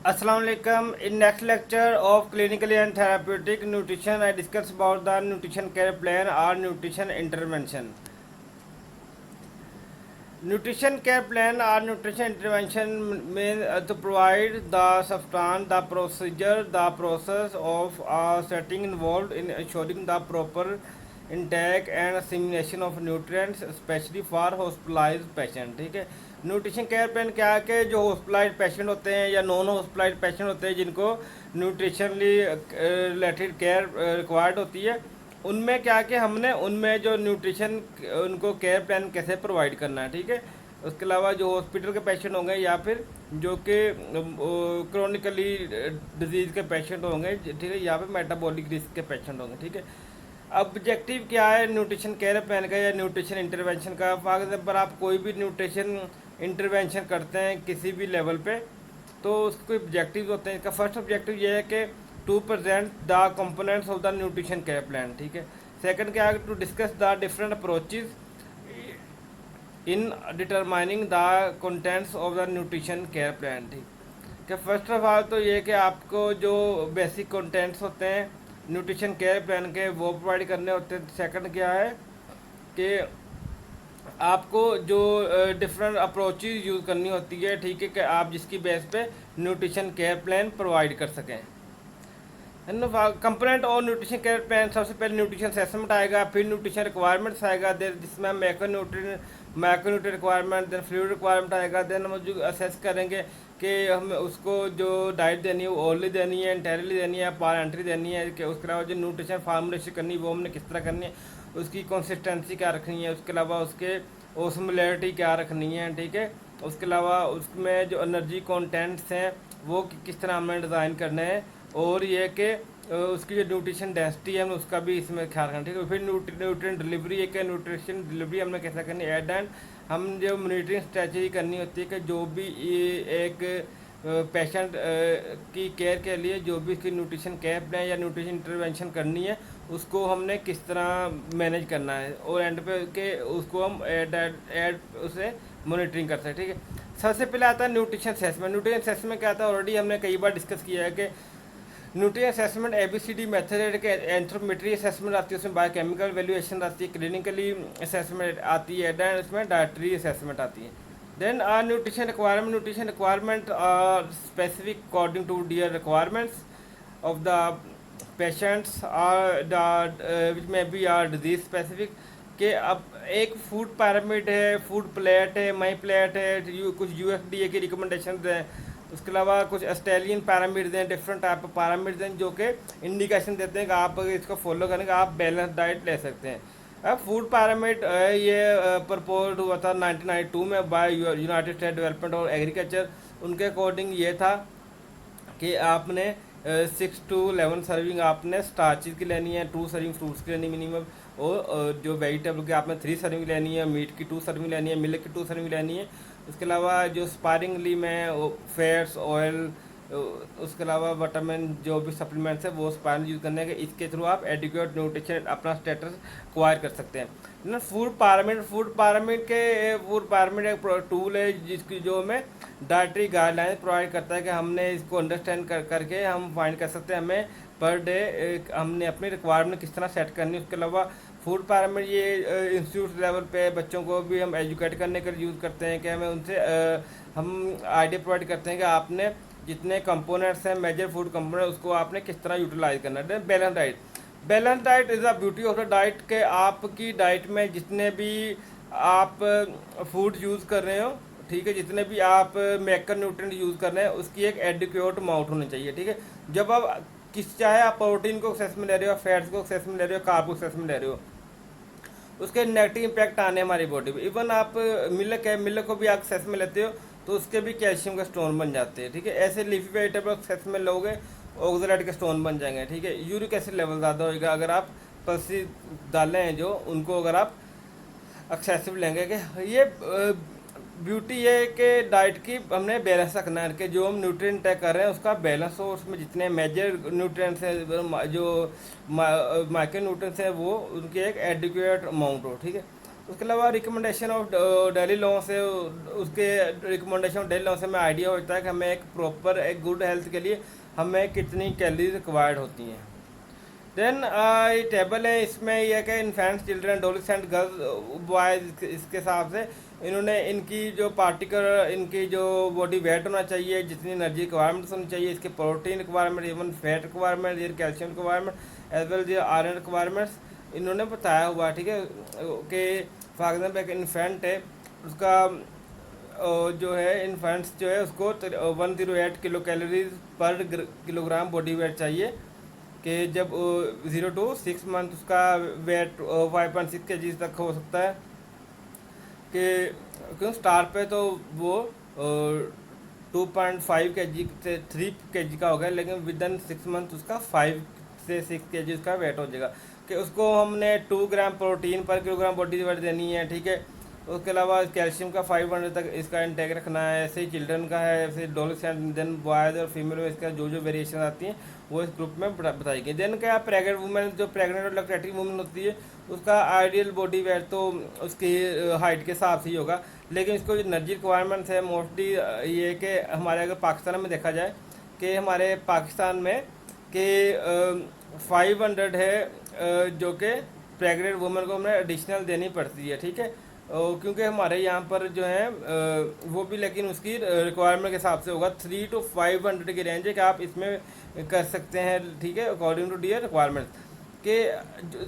Assalamu alaikum. In next lecture of clinically and therapeutic nutrition, I discuss about the nutrition care plan or nutrition intervention. Nutrition care plan or nutrition intervention means to provide the substance, the procedure, the process of setting involved in ensuring the proper intake and assimilation of nutrients, especially for hospitalized patient. ठीक है, nutrition care plan क्या है कि जो hospitalise patient होते हैं या non hospitalise patient होते हैं जिनको न्यूट्रिशनली रिलेटेड केयर रिक्वायर्ड होती है, उनमें क्या कि हमने उनमें जो न्यूट्रिशन उनको केयर प्लान कैसे प्रोवाइड करना है। ठीक है, उसके अलावा जो हॉस्पिटल के पेशेंट होंगे या फिर जो कि क्रोनिकली डिजीज़ के पेशेंट होंगे, ठीक है, या फिर मेटाबॉलिक रिस्क के पेशेंट होंगे। ठीक है, ऑब्जेक्टिव क्या है न्यूट्रिशन केयर प्लान का या न्यूट्रिशन इंटरवेंशन का। फॉर एग्जाम्पल आप कोई भी न्यूट्रिशन इंटरवेंशन करते हैं किसी भी लेवल पे, तो उसके कोई ऑब्जेक्टिव होते हैं। इसका फर्स्ट ऑब्जेक्टिव ये है कि to present the components of the nutrition care plan. ठीक है, सेकंड क्या है, to discuss the different approaches in determining the contents of the nutrition care plan. ठीक है, फर्स्ट ऑफ ऑल तो ये कि आपको जो बेसिक कंटेंट्स होते हैं न्यूट्रिशन केयर प्लान के वो प्रोवाइड करने होते हैं। सेकंड क्या है कि आपको जो डिफरेंट अप्रोचेज यूज़ करनी होती है, ठीक है, कि आप जिसकी बेस पे न्यूट्रिशन केयर प्लान प्रोवाइड कर सकें। है ना, कंपोनेंट और न्यूट्रिशन केयर प्लान सबसे पहले न्यूट्रिशन असेसमेंट आएगा, फिर न्यूट्रिशन रिक्वायरमेंट्स आएगा, देन जिसमें हम macronutrient requirement, then fluid requirement आएगा। देन हम जो असेस करेंगे कि हम उसको जो डाइट देनी है वो ओरली देनी है, इंटेरली देनी है, पारेंट्री देनी है, कि उसके अलावा जो न्यूट्रिशन फार्मुलेशन करनी है वो हमने किस तरह करनी है, उसकी कंसिस्टेंसी क्या रखनी है, उसके अलावा उसके ओस्मोलैरिटी क्या रखनी है। ठीक है, उसके अलावा उसमें जो एनर्जी कंटेंट्स हैं वो किस तरह हमने डिज़ाइन करने हैं, और ये कि उसकी जो न्यूट्रिशन डेंसिटी है उसका भी इसमें ख्याल रखना। ठीक है, फिर न्यूट्रिएंट डिलीवरी एक न्यूट्रिशन डिलीवरी हमने कैसा करनी है, एंड हम जो मॉनिटरिंग स्ट्रेटजी करनी होती है कि जो भी एक पेशेंट की केयर के लिए जो भी उसकी न्यूट्रिशन केयर प्लान या न्यूट्रिशन इंटरवेंशन करनी है उसको हमने किस तरह मैनेज करना है, और एंड पे के उसको हम एड उसे मॉनिटरिंग कर सकते हैं। ठीक है, सबसे पहले आता है न्यूट्रिशन असेसमेंट। न्यूट्रिशन असेसमेंट क्या आता है, ऑलरेडी हमने कई बार डिस्कस किया है कि न्यूट्रिशन असेसमेंट ABCD मेथड के एंथ्रोमेट्री असेसमेंट आती है, उसमें बायोकेमिकल वैल्यूएशन आती है, क्लिनिकली असेसमेंट आती है, देन उसमें डाइटरी असेसमेंट आती है। Then nutrition requirement specific according to their requirements of the patients are which may be are disease specific. कि अब एक फूड पैरामिड है, फूड प्लेट है, माई प्लेट है, कुछ UFDA की रिकमेंडेशन हैं, उसके अलावा कुछ ऑस्ट्रेलियन पैरामिड्स हैं, डिफरेंट टाइप ऑफ पैरामिड्स हैं जो कि इंडिकेशन देते हैं कि आप अगर इसको फॉलो करेंगे आप बैलेंस डाइट ले सकते हैं। अब फूड पैरामिड ये प्रपोज हुआ था 1992 में बाय यूनाइटेड स्टेट डेवलपमेंट और एग्रीकल्चर। उनके अकॉर्डिंग ये था कि आपने 6 to 11 सर्विंग आपने स्टार्चेज की लेनी है, 2 सर्विंग फ्रूट्स की लेनी मिनिमम, और जो वेजिटेबल की आपने 3 सर्विंग लेनी है, मीट की 2 सर्विंग लेनी है, मिल्क की 2 सर्विंग लेनी है। उसके अलावा जो स्पायरिंगली में फैट्स ऑयल, उसके अलावा विटामिन जो भी सप्लीमेंट्स है वो स्पायरिंग यूज़ करने के, इसके थ्रू आप एडिक्वेट न्यूट्रिशन अपना स्टेटस एक्वायर कर सकते हैं ना। फूड पारामिड एक टूल है जिसकी जो हमें डाइटरी गाइडलाइन प्रोवाइड करता है कि हमने इसको अंडरस्टैंड करके हम फाइंड कर सकते हैं हमें पर डे हमने अपनी रिक्वायरमेंट किस तरह सेट करनी है। उसके अलावा फूड पैरामिड ये इंस्टीट्यूट लेवल पे बच्चों को भी हम एजुकेट करने के लिए यूज़ करते हैं कि हमें उनसे हम आइडिया प्रोवाइड करते हैं कि आपने जितने कंपोनेंट्स हैं मेजर फूड कंपोनेंट उसको आपने किस तरह यूटिलाइज करना है। Balance diet is the beauty of the diet के आपकी डाइट में जितने भी आप फूड यूज़ कर रहे हो, ठीक है, जितने भी आप मैक्रो न्यूट्रिएंट यूज़ कर रहे हैं उसकी एक एडिक्वेट अमाउंट होनी चाहिए। ठीक है, जब आप चाहे आप प्रोटीन को एक्सेस में ले रहे हो, फैट्स को एक्सेस में ले रहे हो, कार्ब को एक्सेस में ले रहे हो, उसके नेगेटिव इम्पैक्ट आने हमारी बॉडी पे। इवन आप मिल्क को भी आप एक्सेस में लेते हो तो उसके भी कैल्शियम के स्टोन बन जाते हैं। ठीक है, ऐसे लीफी वेजिटेबल एक्सेस में लोगे ऑक्सलेट के स्टोन बन जाएंगे। ठीक है, यूरिक एसिड लेवल ज़्यादा होगा अगर आप पलसी दालें हैं जो उनको अगर आप एक्सेसिव लेंगे। कि ये ब्यूटी ये है कि डाइट की हमने बैलेंस रखना है कि जो हम न्यूट्रिएंट तय कर रहे हैं उसका बैलेंस हो, उसमें जितने मेजर न्यूट्रिएंट्स हैं जो माइक्रो न्यूट्रिएंट्स हैं वो उनकी एक एडिक्वेट अमाउंट हो। ठीक है, उसके अलावा रिकमेंडेशन ऑफ डेली लॉ से, उसके रिकमेंडेशन ऑफ डेली लॉ से हमें आइडिया होता है कि हमें एक प्रॉपर एक गुड हेल्थ के लिए हमें कितनी कैलोरीज रिक्वायर्ड होती हैं। देन ये टेबल है, इसमें यह है कि infants, children, adolescent, girls, boys, इसके हिसाब से इन्होंने इनकी जो पार्टिकुलर इनकी जो बॉडी वेट होना चाहिए, जितनी एनर्जी रिक्वायरमेंट्स होनी चाहिए, इसके protein requirement, even fat requirement, ये कैल्शियम रिक्वायरमेंट एज वेल जो आयरन रिक्वायरमेंट्स इन्होंने बताया हुआ है। ठीक है, कि फॉर एग्जाम्पल एक इन्फेंट है, उसका जो है इन्फेंट्स जो है उसको 108 किलो कैलोरीज पर किलोग्राम बॉडी वेट चाहिए, कि जब 0 to 6 मंथ उसका वेट 5.6 kg तक हो सकता है, कि क्यों स्टार पे तो वो 2.5 kg से 3 kg का हो गया, लेकिन विद इन 6 मंथ उसका 5 से 6 kg उसका वेट हो जाएगा, कि उसको हमने 2 ग्राम प्रोटीन पर किलोग्राम बॉडी वेट देनी है। ठीक है, उसके अलावा कैल्शियम का 500 तक इसका इंटेक रखना है। ऐसे ही चिल्ड्रन का है, ऐसे एडोलेसेंट, देन बॉयज़ और फीमेल में इसका जो जो वेरिएशन आती हैं वो इस ग्रुप में बताई गई। देन क्या प्रेग्नेंट वुमेन, जो प्रेग्नेंट और लैक्टेटिंग वुमेन होती है उसका आइडियल बॉडी वेट तो उसकी हाइट के हिसाब से ही होगा, लेकिन इसको जो एनर्जी रिक्वायरमेंट्स है मोस्टली ये कि हमारे अगर पाकिस्तान में देखा जाए कि हमारे पाकिस्तान में कि 500 है जो कि प्रेग्नेंट वुमेन को हमें एडिशनल देनी पड़ती है। ठीक है, क्योंकि हमारे यहाँ पर जो है वो भी लेकिन उसकी रिक्वायरमेंट के हिसाब से होगा। 3 to 500 की रेंज है कि आप इसमें कर सकते हैं। ठीक है, अकॉर्डिंग टू डियर रिक्वायरमेंट कि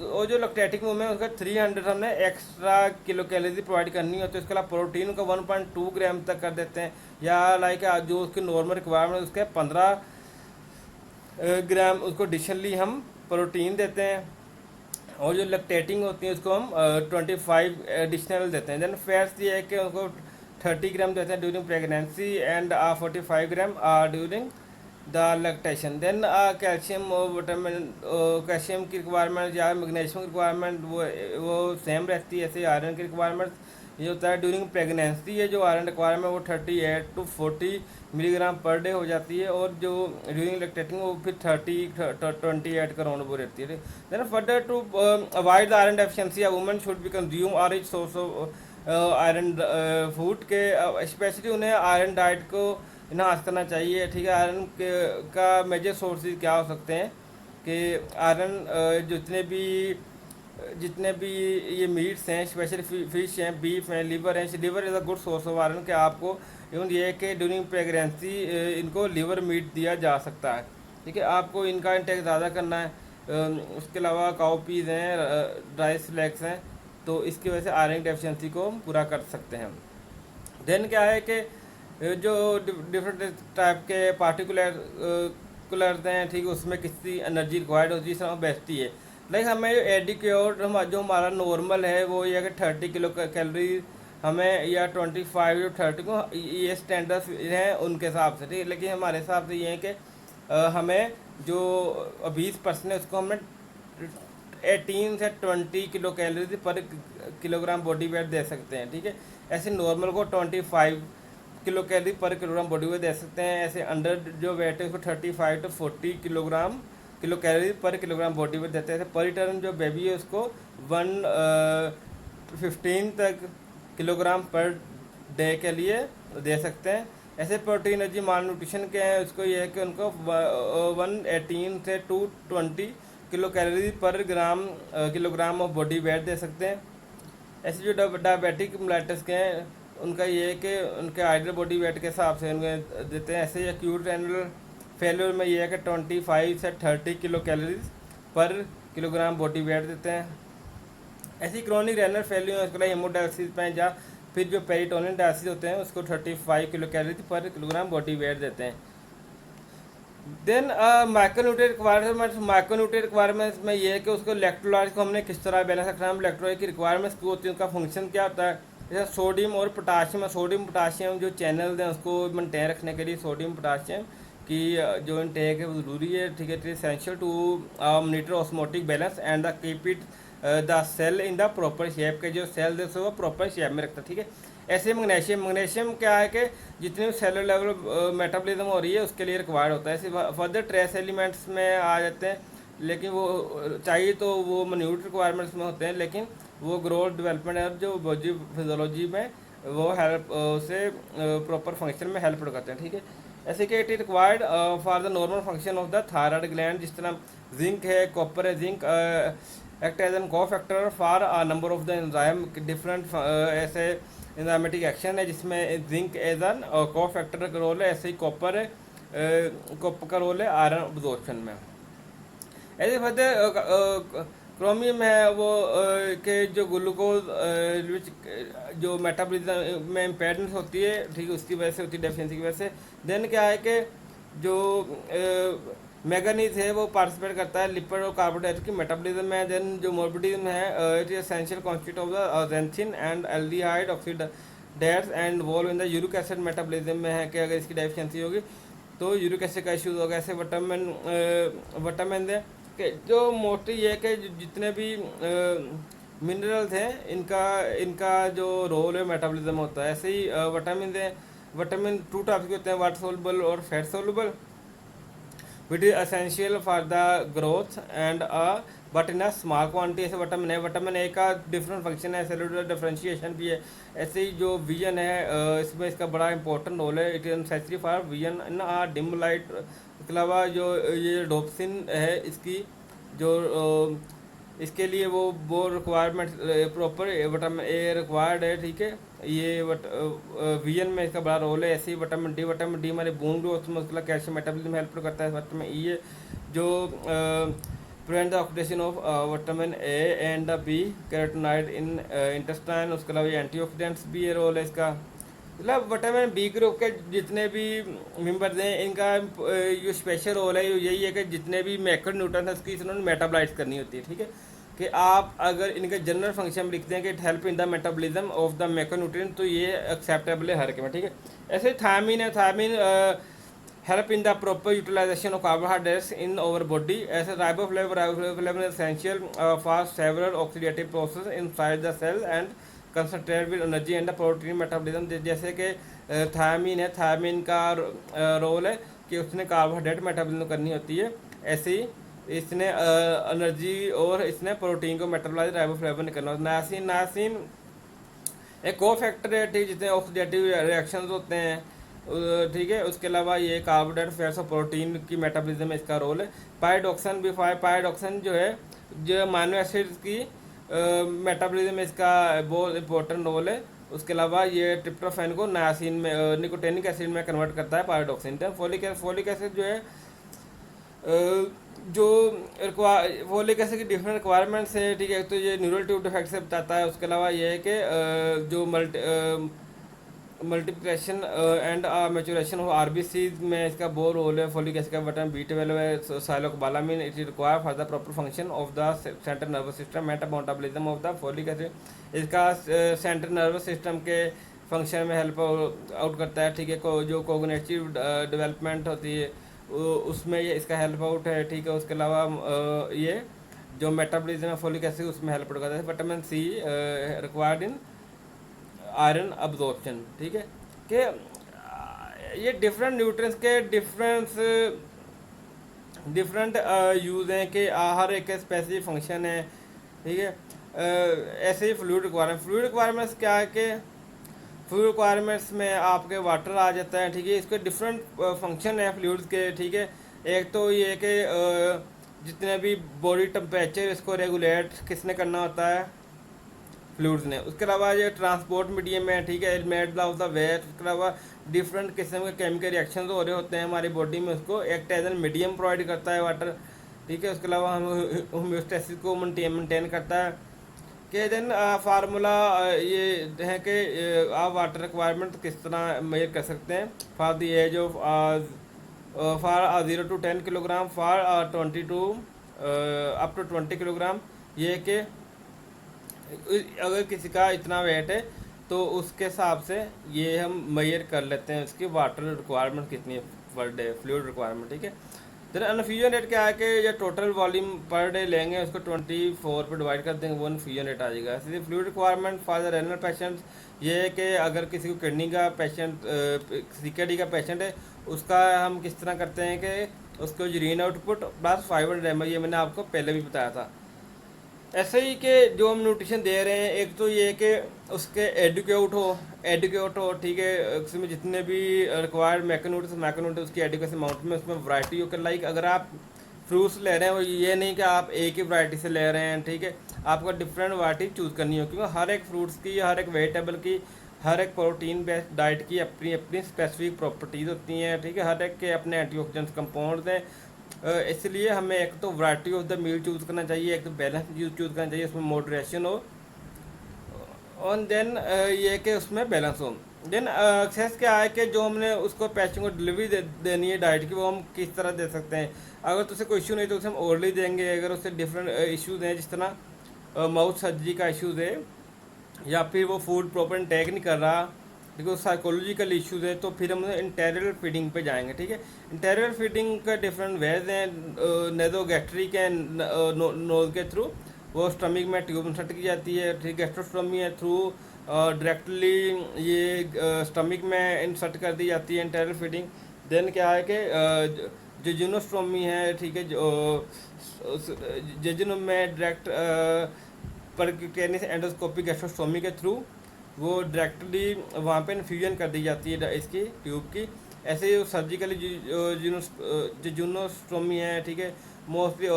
वो जो लैक्टेटिक वुमेन है उसका 300 हमने एक्स्ट्रा किलो कैलोरी प्रोवाइड करनी होती है। उसके अलावा प्रोटीन का 1.2 ग्राम तक कर देते हैं, या लाइक जो उसकी नॉर्मल रिक्वायरमेंट उसके 15 ग्राम उसको एडिशनली हम प्रोटीन देते हैं, और जो लैक्टेटिंग होती है उसको हम 25 एडिशनल देते हैं। देन फैट्स ये है कि उनको 30 ग्राम देते हैं during pregnancy and 45 gram during the lactation. Then calcium और विटामिन, कैल्शियम की रिक्वायरमेंट या मैग्नीशियम की रिक्वायरमेंट वो सेम रहती है। ऐसे आयरन की रिक्वायरमेंट ये होता है ड्यूरिंग प्रेगनेंसी, ये जो आयरन रिक्वायरमेंट वो 38 to 40 मिलीग्राम पर डे हो जाती है, और जो ड्यूरिंग लैक्टेटिंग वो फिर 28 का राउंड वो रहती है। Then further to avoid the iron deficiency women should be consume और rich source of iron food के, स्पेशली उन्हें आयरन डाइट को इन्हांस करना चाहिए। ठीक है, आयरन के का मेजर सोर्सेज क्या हो सकते हैं कि आयरन जितने भी ये मीट्स हैं, स्पेशली फिश हैं, बीफ हैं, लिवर हैं। Liver is a good source of iron, कि आपको इवन ये है कि ड्यूरिंग प्रेगनेंसी इनको लिवर मीट दिया जा सकता है। ठीक है, आपको इनका इंटेक ज़्यादा करना है। उसके अलावा काउपीज़ हैं, राइस फ्लैक्स हैं, तो इसकी वजह से आयरन डेफिशिएंसी को हम पूरा कर सकते हैं। देन क्या है कि जो डिफरेंट टाइप के पार्टिकुलर हैं, ठीक है, उसमें किसी एनर्जी रिक्वायर्ड होती है, सब बेस्ट ही है। लाइक हमें एडिक्योर जो हमारा नॉर्मल है वो ये है कि 30 किलो कैलोरी हमें, या 25 to 30 को, ये स्टैंडर्ड्स हैं उनके हिसाब से। ठीक है, लेकिन हमारे हिसाब से ये है कि हमें जो 20% है उसको हमें 18 से 20 kilo calorie per kilogram body wait दे सकते हैं। ठीक है, ऐसे नॉर्मल को 25 kilo calorie per kilogram body wait दे सकते हैं। ऐसे अंडर जो वेट है उसको 35 to 40 kilocalorie per kilogram body wait देते हैं। पर टर्न जो बेबी है उसको 115 तक किलोग्राम पर डे के लिए दे सकते हैं। ऐसे प्रोटीन एनर्जी माल न्यूट्रिशन के हैं, उसको ये है कि उनको 118 से 220 kilo calorie per kilogram of body weight दे सकते हैं। ऐसे जो डायबिटिक मेलाइटस के हैं उनका ये है कि उनके आइडियल बॉडी वेट के हिसाब से उनके देते हैं। ऐसे एक्यूट रेनल फेलियर में ये है कि 25 से 30 किलो कैलोरीज पर किलोग्राम बॉडी वेट देते हैं। ऐसी क्रॉनिक रेनल फेलियर उसके लिए हेमोडायलिसिस पे, या फिर जो पेरिटोनियल डायलिसिस होते हैं उसको 35 kilo calorie per kilogram body wait देते हैं। देन माइक्रोन्यूट्रिएंट रिक्वायरमेंट्स में ये है कि उसको इलेक्ट्रोलाइट्स को हमने किस तरह बैलेंस रखना है। हम इलेक्ट्रोलाइट की रिक्वायरमेंट्स क्या होती है, उनका फंक्शन क्या होता है। जैसे सोडियम और पोटाशियम, सोडियम पोटाशियम जो चैनल हैं उसको मेंटेन रखने के लिए सोडियम पोटाशियम की जो इनटेक है वो ज़रूरी है। ठीक है, it is essential to monitor osmotic balance and the keep it the cell in the proper shape, के जो सेल है वो प्रॉपर शेप में रखता है। ठीक है, ऐसे मैग्नीशियम क्या है कि जितने भी सेलुलर लेवल मेटाबॉलिज्म हो रही है उसके लिए रिक्वायर्ड होता है। ऐसे फर्दर ट्रेस एलिमेंट्स में आ जाते हैं, लेकिन वो चाहिए तो वो मिन्यूट रिक्वायरमेंट्स में होते हैं, लेकिन वो ग्रोथ डेवलपमेंट है जो बॉडी फिजियोलॉजी में वो हेल्प से प्रॉपर फंक्शन में हेल्प करते हैं, ठीक है। ऐसे कि it is required for the normal function of the thyroid gland, जिस तरह जिंक है, कॉपर है, जिंक एक्ट एज एन को factor for a number of the enzyme, different ऐसे एंजाइमेटिक एक्शन है जिसमें जिंक एज एन को फैक्टर का रोल है, ऐसे ही कॉपर है, कॉपर का रोल है आयरन अब्जॉर्प्शन में। ऐसे फर्दर क्रोमियम है वो के जो ग्लूकोज जो मेटाबॉलिज्म में इम्पेयरनेस होती है, ठीक है, उसकी वजह से होती है, डेफिशिएंसी की वजह से। देन क्या है कि जो मैगनीज है वो पार्टिसिपेट करता है लिपिड और कार्बोहाइड्रेट की मेटाबॉलिज्म में। देन जो मोर्बिडिज्म है it is essential constitute of the xanthine and aldehyde oxidases and involve in the uric acid metabolism में है कि अगर इसकी डेफिशिएंसी होगी तो यूरिक एसिड का इश्यूज होगा। ऐसे विटामिन है कि जो मोस्टली ये है कि जितने भी मिनरल्स हैं इनका इनका जो रोल है मेटाबॉलिज्म होता है। ऐसे ही विटामिन है, विटामिन टू टाइप के होते हैं, वाटर सोल्युबल और fat soluble, which is essential for the growth and but in a small quantity. ऐसे विटामिन है, विटामिन ए का डिफरेंट फंक्शन है, सेलुलर डिफरेंशिएशन भी है। ऐसे ही जो विजन है इसमें इसका बड़ा इंपॉर्टेंट रोल है, it is necessary for vision in a dim light. इसके अलावा जो ये डोप्सिन है इसकी जो इसके लिए वो requirement proper vitamin A required है, ठीक है। ये विजन में इसका बड़ा रोल है। ऐसे ही विटामिन डी हमारे बोन ग्रोथ में उसका कैल्शियम मेटाबॉलिज्म हेल्प करता है। विटामिन ई है जो prevent the oxidation of vitamin A and the B carotenoid in intestine. उसके अलावा ये एंटीऑक्सीडेंट्स भी ये रोल है इसका। मतलब विटामिन बी ग्रुप के जितने भी मेंबर्स हैं इनका जो स्पेशल रोल है यही है कि जितने भी मैक्रोन्यूट्रिएंट्स हैं उसकी इन्होंने मेटाबोलाइज करनी होती है, ठीक है। कि आप अगर इनके जनरल फंक्शन में लिखते हैं कि it help in the metabolism of the macronutrient तो ये एक्सेप्टेबल है हर के में, ठीक है। ऐसे थायमिन है, thiamine help in the proper utilization of carbohydrates in our body. ऐसे riboflavin essential for several oxidative process inside the cell and concentrate with energy and the protein metabolism. जैसे कि थायमिन है, थायमिन का role है कि उसने carbohydrate metabolism करनी होती है। ऐसे ही इसने एनर्जी और इसने प्रोटीन को मेटाबॉलाइज राइबोफ्लेविन करना होता है। नायसिन, नायसिन एक को फैक्टर है, ठीक, जितने ऑक्सीडेटिव रिएक्शंस होते हैं, ठीक है। उसके अलावा ये कार्बोहाइड्रेट फैट्स और प्रोटीन की मेटाबॉलिज्म में इसका रोल है। पायरोक्सिन भी, पायरोक्सिन जो है जो अमीनो एसिड्स की मेटाबॉलिज्म में इसका बहुत इंपॉर्टेंट रोल है। उसके अलावा ये ट्रिप्टोफैन को नायसिन में निकोटेनिक एसिड में कन्वर्ट करता है पायरोक्सिन। फोलिक एसिड जो है जो फोलिक एसिड की डिफरेंट रिक्वायरमेंट्स है, ठीक है। तो ये न्यूरल ट्यूब डिफेक्ट से बताता है। उसके अलावा ये है कि जो multiplication and maturation of RBCs में इसका बहुत रोल है। फोलिक एसिड का विटामिन B12 है, cyanocobalamin, it is require for the proper function of the central nervous system metabolism of the folic acid. इसका सेंट्रल नर्वस सिस्टम के function में help out करता है, ठीक है। जो कोग्निटिव डेवलपमेंट होती है उसमें ये इसका हेल्प आउट है, ठीक है। उसके अलावा ये जो मेटाबॉलिज्म है फोलिक एसिड उसमें हेल्प करता है। Vitamin C required in iron absorption, ठीक है। कि ये डिफरेंट न्यूट्रिएंट्स के डिफरेंट यूज़ हैं कि हर एक का स्पेसिफिक फंक्शन है, ठीक है। ऐसे ही फ्लूइड रिक्वायरमेंट्स क्या है कि फ्लूइड रिक्वायरमेंट्स में आपके वाटर आ जाता है, ठीक है। इसके डिफरेंट फंक्शन है फ्लूइड्स के, ठीक है। एक तो ये कि जितने भी बॉडी टेम्परेचर इसको रेगुलेट किसने करना होता है, फ्लूइड्स ने। उसके अलावा ये ट्रांसपोर्ट मीडियम है, ठीक है, मेड ऑफ द वेस्ट। उसके अलावा डिफरेंट किस्म के केमिकल रिएक्शन हो रहे होते हैं हमारी बॉडी में, उसको act as an medium provide करता है वाटर, ठीक है। उसके अलावा हम होम्योस्टेसिस को मेंटेन करता है। कि देन फार्मूला ये है कि आप वाटर रिक्वायरमेंट किस तरह मेजर कर सकते हैं for the age of for 0 to 10 kilogram, for 20 to up to 20 kilogram. ये कि अगर किसी का इतना वेट है तो उसके हिसाब से ये हम मेजर कर लेते हैं उसकी वाटर रिक्वायरमेंट कितनी है पर डे, फ्लूइड रिक्वायरमेंट, ठीक है। देन इन्फ्यूजन रेट क्या है कि ये टोटल वॉल्यूम पर डे लेंगे उसको 24 पे डिवाइड कर देंगे, वो इन्फ्यूजन रेट आ जाएगा। सीधे fluid requirement for the renal patients ये है कि अगर किसी को किडनी का पेशेंट CKD का पेशेंट है उसका हम किस तरह करते हैं कि उसको यूरिन आउटपुट प्लस 500 ml, ये मैंने आपको पहले भी बताया था। ऐसे ही कि जो हम न्यूट्रिशन दे रहे हैं, एक तो ये कि उसके एडुकेट हो, ठीक है, उसमें जितने भी रिक्वायर्ड मैक्रोन्यूट्रिएंट्स उसकी एडुकेशन अमाउंट में, उसमें वैरायटी हो के, लाइक अगर आप फ्रूट्स ले रहे हैं, वो ये नहीं कि आप एक ही वैरायटी से ले रहे हैं, ठीक है, आपको डिफरेंट वैरायटी चूज़ करनी हो, क्योंकि हर एक फ्रूट्स की, हर एक वेजिटेबल की, हर एक प्रोटीन बेस्ड डाइट की अपनी अपनी स्पेसिफिक प्रॉपर्टीज़ होती हैं, ठीक है, हर एक के अपने एंटीऑक्सीडेंट्स कंपाउंड्स हैं। इसलिए हमें एक तो variety of the meal choose करना चाहिए, एक तो बैलेंस चूज़ करना चाहिए, उसमें मॉडरेशन हो, और देन ये कि उसमें बैलेंस हो। देन एक्सेस क्या है कि जो हमने उसको पेशेंट को डिलीवरी देनी है डाइट की, वो हम किस तरह दे सकते हैं। अगर तो उसे कोई इशू नहीं तो उसे हम ओरली देंगे। अगर उससे डिफरेंट इश्यूज हैं, जिस तरह माउथ सर्जरी का इश्यूज है, या फिर वो फूड प्रॉपर इंटेक नहीं कर रहा, ठीक है, साइकोलॉजिकल इश्यूज है, तो फिर हम इंटेरियल फीडिंग पे जाएंगे, ठीक है। इंटेरियल फीडिंग का डिफरेंट वेज हैं, नेजोगैस्ट्रिक है, नोज के थ्रू, वो स्टमक में ट्यूब इंसर्ट की जाती है, ठीक, गैस्ट्रोस्टोमी है थ्रू डायरेक्टली ये स्टमक में इंसर्ट कर दी जाती है इंटेरियल फीडिंग। देन क्या है कि जेजुनोस्टोमी है, ठीक है, जो जेजुनम में डायरेक्ट परक्यूटेनियस एंडोस्कोपिक गैस्ट्रोस्टोमी के थ्रू वो डायरेक्टली वहाँ पे इन्फ्यूजन कर दी जाती है इसकी ट्यूब की। ऐसे ही सर्जिकली जिजुनोस्टोमी है, ठीक है, मोस्टली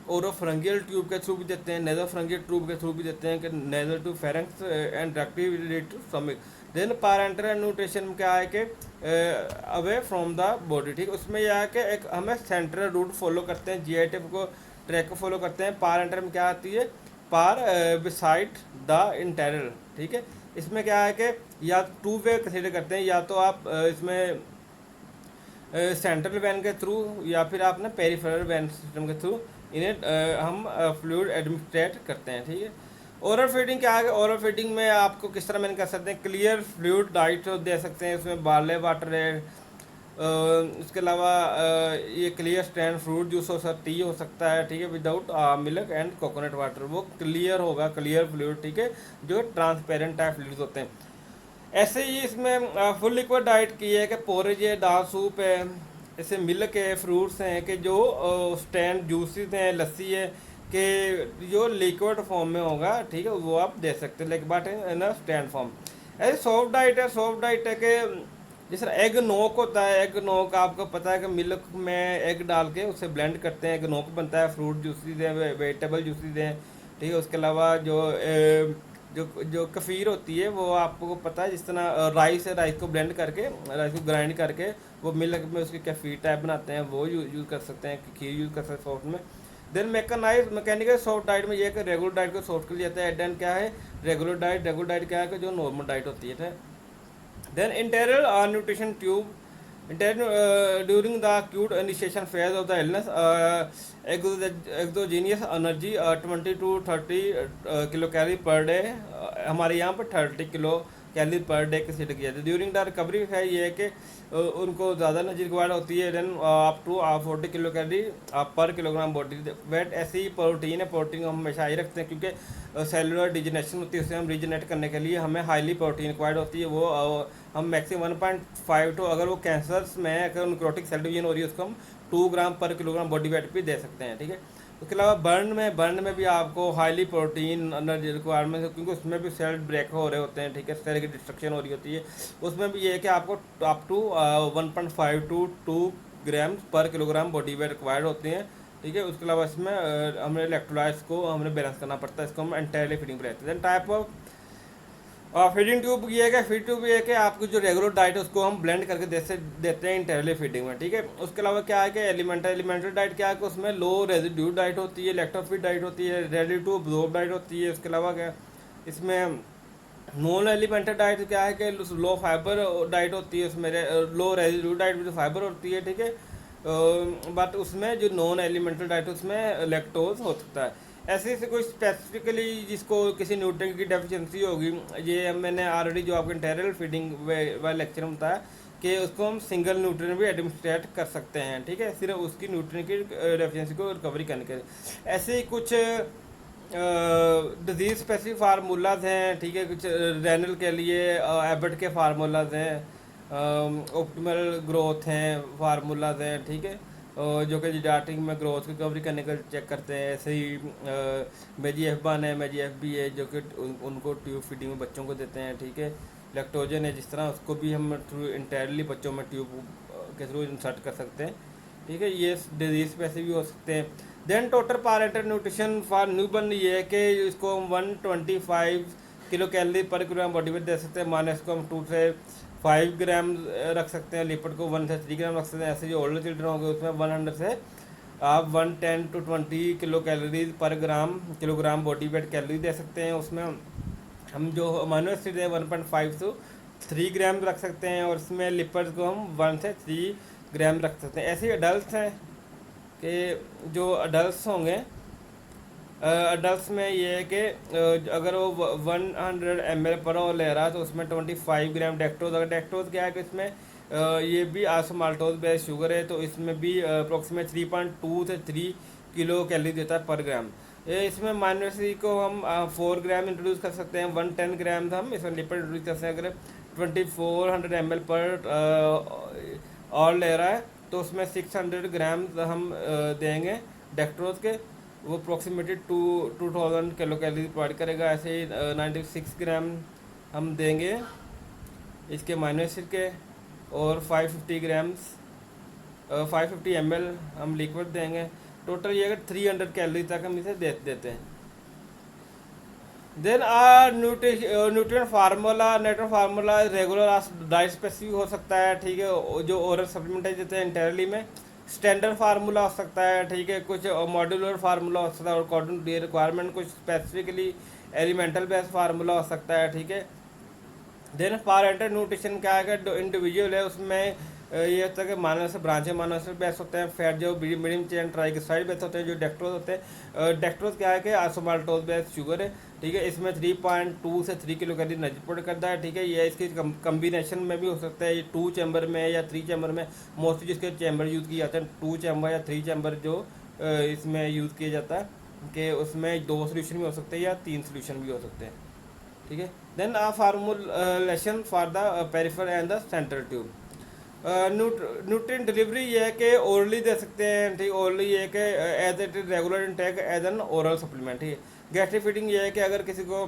ओरोफ्रंगियल ट्यूब के थ्रू भी देते हैं, नेजोफ्रंगियल ट्यूब के थ्रू भी देते हैं, कि nasal to pharynx and directly related to stomach. Then parenteral nutrition में क्या है कि अवे फ्रॉम द बॉडी, ठीक, उसमें यह है कि एक हमें सेंट्रल रूट फॉलो करते हैं, जीआईटी को ट्रैक को फॉलो करते हैं। पैरेंटल में क्या आती है, पार बिसाइड द इंटेरियल, ठीक है। इसमें क्या है कि या टू वे कंसिडर करते हैं, या तो आप इसमें सेंट्रल वैन के थ्रू, या फिर आप ना पेरिफेरल वैन सिस्टम के थ्रू इन्हें हम फ्लूइड एडमिनिस्ट्रेट करते हैं, ठीक है। ओरल फीडिंग क्या है, ओरल फीडिंग में आपको किस तरह मैंने कर सकते हैं, क्लियर फ्लूइड डाइट दे सकते हैं, उसमें बार्ले वाटर है, इसके अलावा ये क्लियर स्टैंड फ्रूट जूस हो सकता, टी हो सकता है, ठीक है, without milk and coconut water, वो क्लियर होगा, क्लियर फ्लूइड, ठीक है, जो ट्रांसपेरेंट टाइप फ्लूइड्स होते हैं। ऐसे ही इसमें फुल लिक्विड डाइट की है कि पोरेज है, दाल सूप है, ऐसे मिल्क है, फ्रूट्स हैं, कि जो स्टैंड जूसेस हैं, लस्सी है, कि जो लिक्विड फॉर्म में होगा, ठीक है, वो आप दे सकते हैं, like but in stand form. ऐसे सॉफ्ट डाइट है कि जिस तरह एग नोक होता है, एग नोक आपको पता है कि मिल्क में एग डाल के उसे ब्लेंड करते हैं, एग नोक बनता है, फ्रूट जूसेस हैं, वेजिटेबल जूसेस हैं, ठीक है। उसके अलावा जो जो कफ़ीर होती है, वो आपको पता है, जिस तरह राइस है, राइस को ब्लेंड करके, राइस को ग्राइंड करके वो मिल्क में उसकी कफ़ीर टाइप बनाते हैं, वो यूज़ कर सकते हैं, खीर यूज़ कर सकते हैं सॉफ्ट में। देन मैकेनिकल सॉफ्ट डाइट में ये है कि रेगुलर डाइट को सॉफ्ट कर लिया जाता है। देन क्या है रेगुलर डाइट क्या है कि जो नॉर्मल डाइट होती है। Then enteral nutrition tube, during the acute initiation phase of the illness, exogenous energy 20 to 30 kilo calorie per day, हमारे यहाँ पर 30 किलो कैलोरी पर डे की सेट किया जाता है। ड्यूरिंग द रिकवरी है ये है कि उनको ज़्यादा एनर्जी रिक्वायर्ड होती है, then up to 40 kilocalorie per kilogram body weight. ऐसे ही प्रोटीन है, प्रोटीन हम हमेशा ही रखते हैं, क्योंकि सेलुलर डिजनेशन होती है, उसे हम रिजनेट करने के लिए हमें हाईली प्रोटीन रिक्वायर्ड होती है। वो हम मैक्सिमम 1.5 टू, अगर वो कैंसर्स में अगर निक्रोटिक सेल डिवीजन हो रही है, उसको हम 2 ग्राम पर किलोग्राम बॉडी वेट भी दे सकते हैं, ठीक है। उसके अलावा बर्न में भी आपको हाईली प्रोटीन एनर्जी रिक्वायरमेंट है, क्योंकि उसमें भी सेल ब्रेक हो रहे होते हैं, ठीक है, सेल की डिस्ट्रक्शन हो रही होती है। उसमें भी ये है कि आपको अप टू 1.5 टू 2 ग्राम पर किलोग्राम बॉडी वेट रिक्वायर्ड होते हैं, ठीक है। उसके अलावा इसमें हमें इलेक्ट्रोलाइट्स को हमें बैलेंस करना पड़ता है, इसको हम एंटायरली फीडिंग पर रहते हैं। टाइप ऑफ फीडिंग ट्यूब ये है कि फीड ट्यूब ये है कि आपकी जो रेगुलर डाइट है उसको हम ब्लेंड करके देते हैं इंटरवली फीडिंग में, ठीक है। उसके अलावा क्या है कि एलिमेंटल डाइट क्या है कि उसमें लो रेजिड्यू डाइट होती है, लैक्टोफिड डाइट होती है, रेडी टू अब्जॉर्ब डाइट होती है। उसके अलावा क्या इसमें नॉन एलिमेंटल डाइट क्या है कि लो फाइबर डाइट होती है, उसमें लो रेजिड्यू डाइट में जो फाइबर होती है, ठीक है। बट उसमें जो नॉन एलिमेंटल डाइट उसमें लैक्टोज हो सकता है। ऐसे से कोई स्पेसिफिकली जिसको किसी न्यूट्रिएंट की डेफिशिएंसी होगी, ये मैंने ऑलरेडी जो आपको इंटेरियल फीडिंग वाले लेक्चर में बताया कि उसको हम सिंगल न्यूट्रिएंट भी एडमिनिस्ट्रेट कर सकते हैं, ठीक है, सिर्फ उसकी न्यूट्रिएंट की डेफिशिएंसी को रिकवरी करने के लिए। ऐसे ही कुछ डिजीज स्पेसिफिक फार्मूलाज हैं, ठीक है, कुछ रेनल के लिए एबट के फार्मूलाज हैं, ऑप्टिमल ग्रोथ हैं फार्मूलाज हैं, ठीक है। और जो कि स्टार्टिंग में ग्रोथ रिकवरी करने का चेक करते हैं। ऐसे ही मेजी एफ वन है, मेजी एफ बी है, जो कि उनको ट्यूब फीडिंग में बच्चों को देते हैं, ठीक है। लैक्टोजन है जिस तरह, उसको भी हम थ्रू इंटायरली बच्चों में ट्यूब के थ्रू इंसर्ट कर सकते हैं, ठीक है। ये डिजीज पे ऐसे भी हो सकते हैं। Then total parenteral nutrition for newborn ये है कि इसको हम 125 किलो कैलोरी पर ग्राम बॉडी वेट दे सकते हैं, माने इसको हम 2 से 5 ग्राम रख सकते हैं, लिपिड को 1 से 3 ग्राम रख सकते हैं। ऐसे जो ओल्डर चिल्ड्रन होंगे उसमें 100 से आप 110 to 20 kilo calorie per kilogram body wait calorie दे सकते हैं। उसमें हम जो अमाइनो एसिड है 1.5 से 3 ग्राम रख सकते हैं, और इसमें लिपिड को हम 1 से 3 ग्राम रख सकते हैं। ऐसे अडल्ट हैं कि जो अडल्ट होंगे, अडल्ट में ये है कि अगर वो 100 ml पर आवर ले रहा है तो उसमें 25 ग्राम डेक्टोज। अगर डेक्टोज क्या है कि इसमें ये भी आइसोमाल्टोज बेस्ड शुगर है, तो इसमें भी अप्रोक्सीमेट 3.2 से 3 किलो कैलोरी देता है पर ग्राम। इसमें माइनस को हम 4 ग्राम इंट्रोड्यूस कर सकते हैं, 110 ग्राम हम इसमें लिपिड इंट्रोड्यूस कर सकते हैं। अगर 2400 ml पर और ले रहा है तो उसमें 600 ग्राम हम देंगे डेक्ट्रोज के, वो अप्रोक्सीमेटली 2000 किलो कैलोरी प्रोवाइड करेगा। ऐसे ही 96 ग्राम हम देंगे इसके अमाइनो एसिड के, और 550 ग्राम्स 550 ml हम लिक्विड देंगे। टोटल ये 300 कैलोरी तक हम इसे देते हैं। Then nutrient formula regular diet specific हो सकता है, ठीक है। जो ओरल सप्लीमेंट देते हैं इंटरली में, स्टैंडर्ड फार्मूला हो सकता है, ठीक है। कुछ मॉड्यूलर फार्मूला हो सकता है, और अकॉर्डिंग टू रिक्वायरमेंट कुछ स्पेसिफिकली एलिमेंटल बेस्ड फार्मूला हो सकता है, ठीक है। देन पारेंटल न्यूट्रिशन क्या है कि इंडिविजुअल है उसमें ये होता है कि मानव से ब्रांच है, मानव से बेस्ट होते हैं। फैट जो मीडियम चेन ट्राइग्लिसराइड बेस्ट होते हैं। जो डेक्ट्रोज होते हैं, डेक्ट्रोज क्या है कि आइसोमाल्टोज बेस्ड शुगर है, ठीक है। इसमें 3.2 से 3 किलो कैलोरी रिपोर्ट करता है, ठीक है। ये इसकी कम्बिनेशन में भी हो सकता है, ये 2 चैम्बर में या 3 चैम्बर में। मोस्टली जिसके चैम्बर यूज़ किए जाते हैं 2 चैम्बर या 3 चैम्बर जो इसमें यूज़ किया जाता है, कि उसमें 2 सोल्यूशन भी हो सकते हैं या 3 सोल्यूशन भी हो सकते हैं, ठीक है। Then formulation for the peripheral and the central tube. Nutrient delivery ये है कि ओरली दे सकते हैं, ठीक। ओरली ये है कि as it is regular intake as an oral supplement, ठीक है। गैस्ट्रिक फीडिंग ये है कि अगर किसी को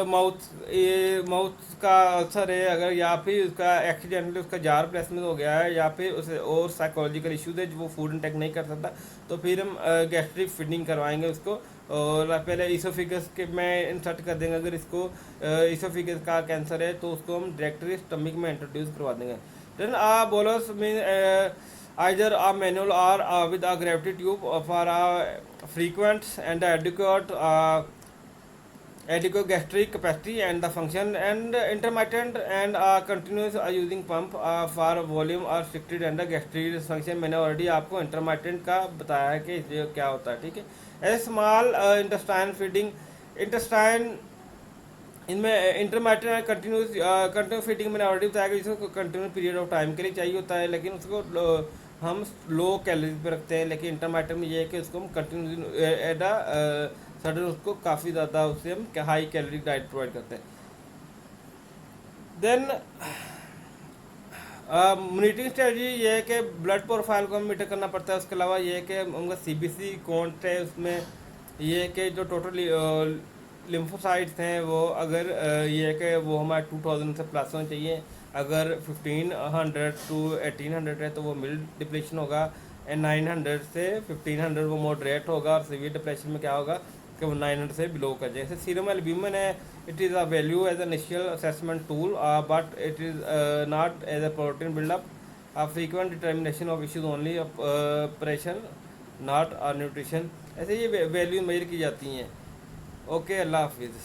माउथ का अल्सर है, अगर या फिर उसका एक्सीडेंटली उसका जार प्लेसमेंट हो गया है, या फिर उसे और साइकोलॉजिकल इश्यूज है जो वो फूड इंटेक नहीं कर सकता, तो फिर हम गैस्ट्रिक फीडिंग करवाएंगे उसको। और पहले ईसोफिगस के में इंसर्ट कर देंगे। अगर इसको ईसोफिगस का कैंसर है तो उसको हम डायरेक्टली स्टमक में इंट्रोड्यूस करवा देंगे। Then bolus mean either a manual or with a gravity tube for a frequent and adequate gastric capacity and the function, and intermittent and continuous using pump for volume or restricted and gastric dysfunction। मैंने already आपको intermittent का बताया है कि ये क्या होता है, ठीक है। ए स्मॉल इंटेस्टाइन फीडिंग, इंटेस्टाइन इनमें इंटरमिटेंट कंटिन्यूस फीडिंग मैंने ऑलरेडी बताया कि इसको कंटिन्यूस पीरियड ऑफ टाइम के लिए चाहिए होता है, लेकिन उसको हम लो कैलोरी पे रखते हैं। लेकिन इंटरमिटेंट में ये है कि उसको हम कंटिन्यू एट सडन उसको काफ़ी ज़्यादा उससे हम हाई कैलोरी डाइट प्रोवाइड करते हैं। देन मॉनिटरिंग स्ट्रेटजी ये है कि ब्लड प्रोफाइल को हम मीटर करना पड़ता है। उसके अलावा ये है कि उनका CBC काउंट है, उसमें ये है कि जो टोटल लिम्फोसाइट्स हैं वो अगर ये है कि वो हमारे 2000 से प्लस होने चाहिए। अगर 1500 to 1800 है तो वो मिल्ड डिप्लेशन होगा, एंड 900 से 1500 वो मॉडरेट होगा, और सीवियर डिप्रेशन में क्या होगा कि वो 900 से बिलो कर जाए। जैसे सीरम एल्ब्यूमिन है, it is a value as initial assessment tool, but it is not as a protein buildup, frequent determination of issues only pressure not nutrition. ऐसे ये वैल्यू मेजर की जाती हैं। ओके, अल्लाह हाफिज़।